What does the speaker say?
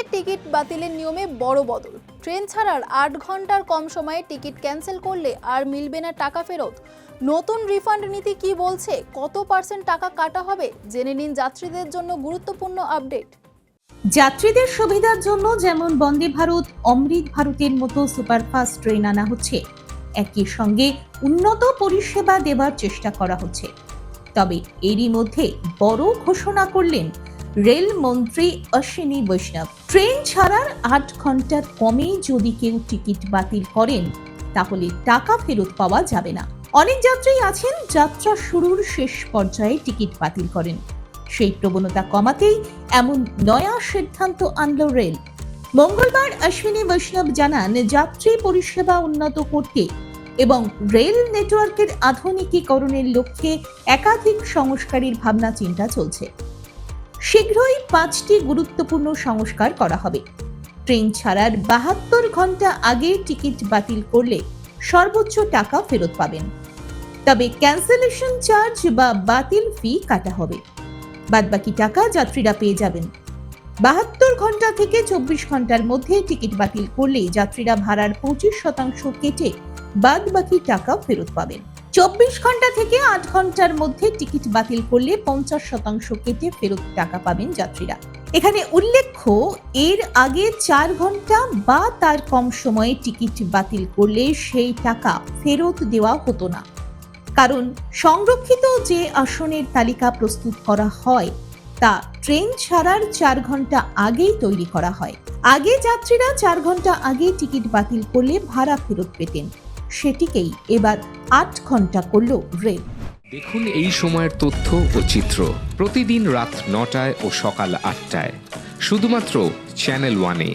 রেলের টিকিট বাতিলের নিয়মে বড় বদল। ট্রেন ছাড়ার ৮ ঘন্টার কম সময়ে টিকিট ক্যান্সেল করলে আর মিলবে না টাকা ফেরত। নতুন রিফান্ড নীতি কি বলছে, কত % টাকা কাটা হবে, জেনে নিন যাত্রীদের জন্য গুরুত্বপূর্ণ আপডেট। যাত্রীদের সুবিধার জন্য যেমন বন্দে ভারত, অমৃত ভারতের মতো সুপারফাস্ট ট্রেন আনা হচ্ছে, একই সঙ্গে উন্নত পরিষেবা দেওয়ার চেষ্টা করা হচ্ছে। তবে এরই মধ্যে বড় ঘোষণা করলেন রেল মন্ত্রী অশ্বিনী বৈষ্ণব। ট্রেন ছাড়ার ৮ ঘন্টার কমে যদি কেউ টিকিট বাতিল করেন তাহলে টাকা ফেরত পাওয়া যাবে না। অনেক যাত্রী আছেন যাত্রা শুরুর শেষ পর্যায়ে টিকিট বাতিল করেন। সেই প্রবণতা কমাতেই এমন নয়া সিদ্ধান্ত আনল রেল। মঙ্গলবার অশ্বিনী বৈষ্ণব জানান, যাত্রী পরিষেবা উন্নত করতে এবং রেল নেটওয়ার্কের আধুনিকীকরণের লক্ষ্যে একাধিক সংস্কারের ভাবনা চিন্তা চলছে। শীঘ্রই 5টি গুরুত্বপূর্ণ সংস্কার করা হবে। ট্রেন ছাড়ার 72 ঘন্টা আগে টিকিট বাতিল করলে সর্বোচ্চ টাকা ফেরত পাবেন, তবে ক্যান্সেলেশন চার্জ বা বাতিল ফি কাটা হবে। বাদবাকি টাকা যাত্রীরা পেয়ে যাবেন। 72 ঘন্টা থেকে 24 ঘন্টার মধ্যে টিকিট বাতিল করলে যাত্রীরা ভাড়ার 25% কেটে বাদবাকি টাকা ফেরত পাবেন। 24 ঘন্টা থেকে 8 ঘন্টার মধ্যে টিকিট বাতিল করলে 50% কেটে ফেরত টাকা পাবেন যাত্রীরা। এখানে উল্লেখ্য, এর আগে 4 ঘন্টা বা তার কম সময়ে টিকিট বাতিল করলে সেই টাকা ফেরত দেওয়া হতো না, কারণ সংরক্ষিত যে আসনের তালিকা প্রস্তুত করা হয় তা ট্রেন ছাড়ার 4 ঘন্টা আগেই তৈরি করা হয়। আগে যাত্রীরা 4 ঘন্টা আগে টিকিট বাতিল করলে ভাড়া ফেরত পেতেন, সেটিকেই এবার 8 ঘন্টা করল রেল। দেখুন এই সময়ের তথ্য ও চিত্র প্রতিদিন রাত 9টায় ও সকাল 8টায় শুধুমাত্র চ্যানেল 1-এ।